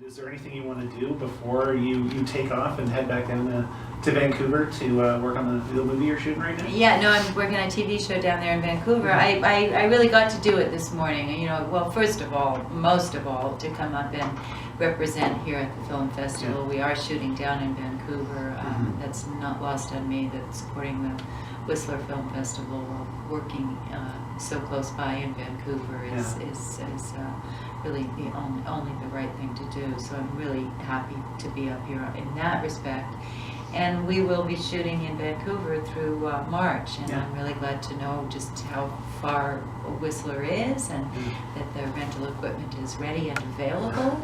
Is there anything you want to do before you take off and head back down to Vancouver to work on the movie you're shooting right now? Yeah, no, I'm working on a TV show down there in Vancouver. I really got to do it this morning. You know, well, first of all, most of all, to come up and represent here at the film festival. Yeah. We are shooting down in Vancouver. That's not lost on me that supporting the Whistler Film Festival while working so close by in Vancouver is really the only the right thing to do. So I'm really happy to be up here in that respect. And we will be shooting in Vancouver through March, and I'm really glad to know just how far Whistler is, and that the rental equipment is ready and available,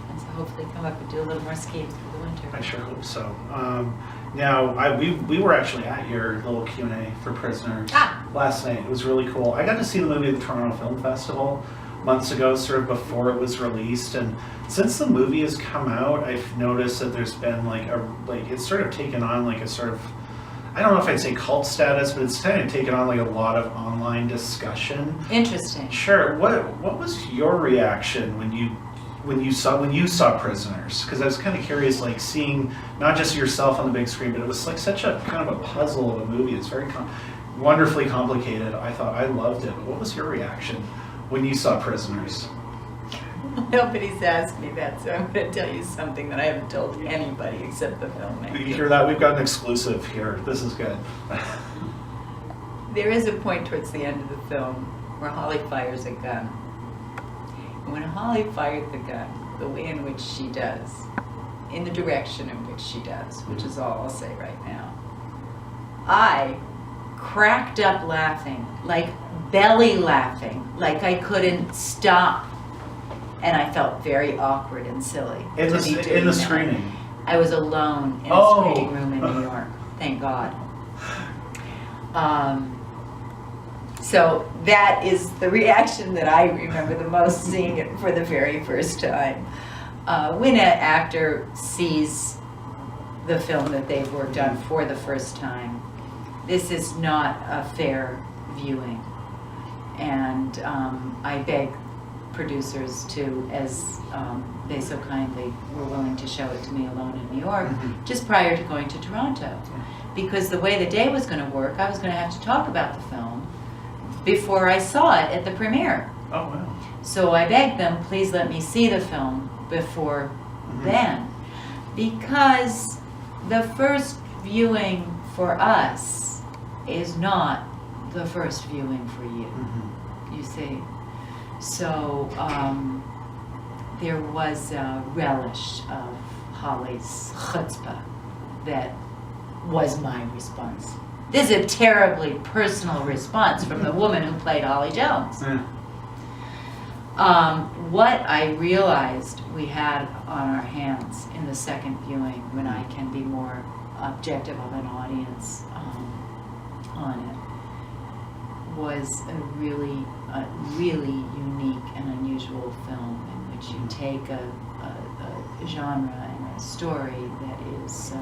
and so hopefully come up and do a little more skiing through the winter. I sure hope so. Now, we were actually at your little Q&A for Prisoners last night. It was really cool. I got to see the movie at the Toronto Film Festival months ago, sort of before it was released, and since the movie has come out, I've noticed that there's been it's sort of taken on like a sort of, I don't know if I'd say cult status, but it's kind of taken on like a lot of online discussion. Interesting. Sure. What was your reaction when you saw Prisoners? Because I was kind of curious, like seeing not just yourself on the big screen, but it was like such a kind of a puzzle of a movie. It's very wonderfully complicated. I thought I loved it. But what was your reaction when you saw Prisoners? Nobody's asked me that, so I'm going to tell you something that I haven't told anybody except the filmmaker. You hear that? We've got an exclusive here. This is good. There is a point towards the end of the film where Holly fires a gun. And when Holly fired the gun, the way in which she does, in the direction in which she does, which is all I'll say right now, I cracked up laughing, like belly laughing, like I couldn't stop. And I felt very awkward and silly. In the screening? I was alone in a screening room in New York, thank God. So that is the reaction that I remember the most, seeing it for the very first time. When an actor sees the film that they've worked on for the first time, this is not a fair viewing. And I beg producers to, as they so kindly were willing to show it to me alone in New York, just prior to going to Toronto. Because the way the day was going to work, I was going to have to talk about the film before I saw it at the premiere. Oh, wow. So I begged them, please let me see the film before then. Because the first viewing for us is not the first viewing for you, you see. So there was a relish of Holly's chutzpah that was my response. This is a terribly personal response from the woman who played Holly Jones. What I realized we had on our hands in the second viewing, when I can be more objective of an audience on it, was a really unique and unusual film in which you take a genre and a story that is,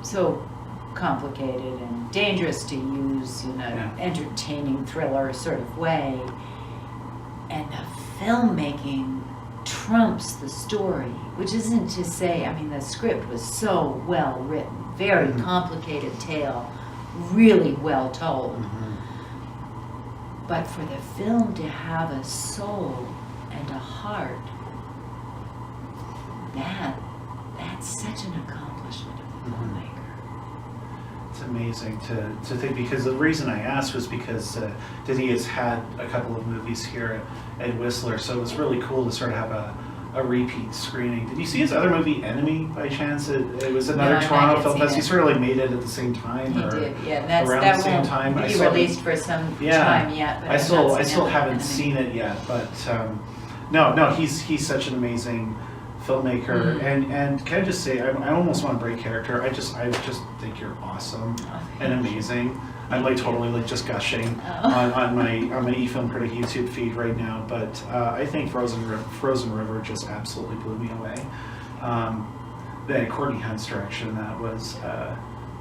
so complicated and dangerous to use in an entertaining thriller sort of way, and the filmmaking trumps the story, which isn't to say, I mean, the script was so well written, very complicated tale, really well told. But for the film to have a soul and a heart, that's such an accomplishment of the filmmaker. It's amazing to think, because the reason I asked was because Denny has had a couple of movies here at Whistler, so it was really cool to sort of have a repeat screening. Did you see his other movie, Enemy, by chance? It was another Toronto film festival. He sort of like made it at the same time. He did, yeah. Around the same time. Be released for some time yet. But I still haven't seen it yet, but no, he's such an amazing filmmaker, and can I just say, I almost want to break character. I just think you're awesome and amazing. I'm like totally like just gushing on my eFilm Critic YouTube feed right now, but I think Frozen River just absolutely blew me away. The Courtney Hunt's direction that was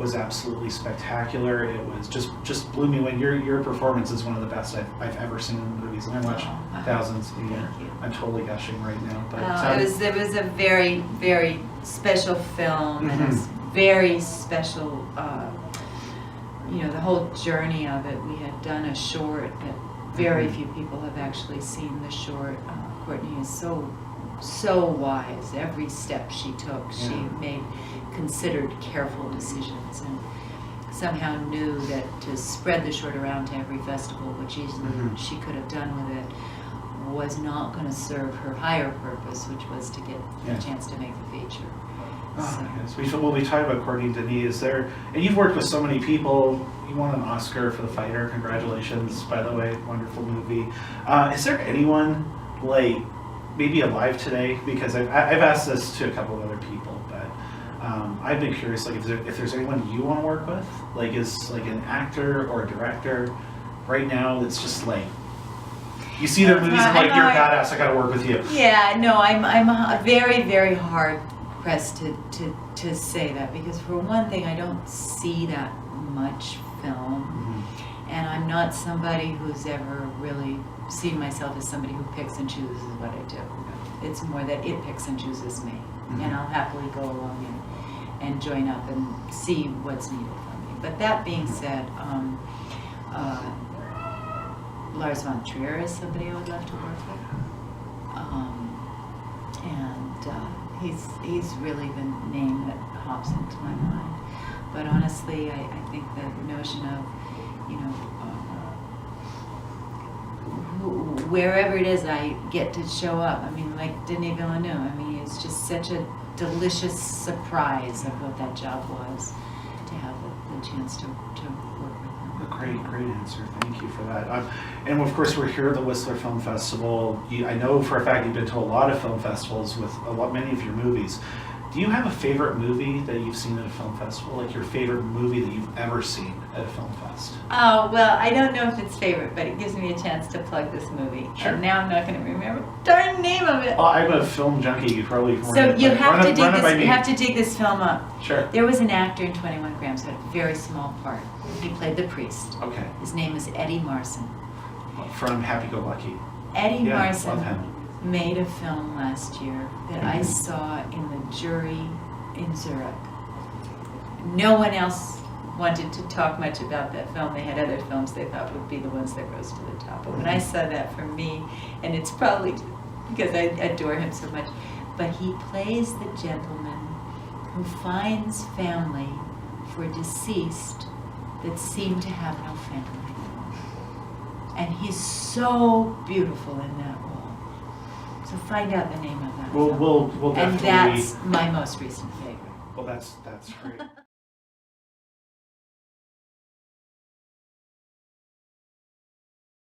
was absolutely spectacular. It was just blew me away. Your performance is one of the best I've ever seen in the movies, and I watch thousands a year. Thank you. I'm totally gushing right now. But it was a very, very special film, and it's very special. The whole journey of it. We had done a short that very few people have actually seen the short. Courtney is so wise. Every step she took, she made considered, careful decisions, and somehow knew that to spread the short around to every festival, which easily she could have done with it, was not going to serve her higher purpose, which was to get a chance to make the feature. Yes. We talked about Courtney Denis. And you've worked with so many people. You won an Oscar for The Fighter. Congratulations, by the way. Wonderful movie. Is there anyone maybe alive today? Because I've asked this to a couple of other people, but I've been curious, if there's anyone you want to work with, is an actor or a director right now that's just you see their movies and you're a badass, I got to work with you. Yeah, no, I'm very, very hard pressed to say that, because for one thing, I don't see that much film, and I'm not somebody who's ever really seen myself as somebody who picks and chooses what I do. It's more that it picks and chooses me, and I'll happily go along and join up and see what's needed from me. But that being said, Lars von Trier is somebody I would love to work with, he's really the name that hops into my mind. But honestly, I think the notion of, wherever it is I get to show up, like Denis Villeneuve, it's just such a delicious surprise of what that job was, to have the chance to work with him. Great answer. Thank you for that. And of course, we're here at the Whistler Film Festival. I know for a fact you've been to a lot of film festivals with many of your movies. Do you have a favorite movie that you've seen at a film festival? Your favorite movie that you've ever seen at a film fest? Oh, well, I don't know if it's favorite, but it gives me a chance to plug this movie. Sure. And now I'm not going to remember the darn name of it. Well, I'm a film junkie. You probably So you have to dig this film up. Sure. There was an actor in 21 Grams who had a very small part. He played the priest. Okay. His name is Eddie Marsan. From Happy Go Lucky. Eddie Marsan love him. made a film last year that I saw in the jury in Zurich. No one else wanted to talk much about that film. They had other films they thought would be the ones that rose to the top. But when I saw that, for me, and it's probably because I adore him so much, but he plays the gentleman who finds family for deceased that seem to have no family. And he's so beautiful in that role. So find out the name of that film. We'll definitely. And that's my most recent favorite. Well, that's great.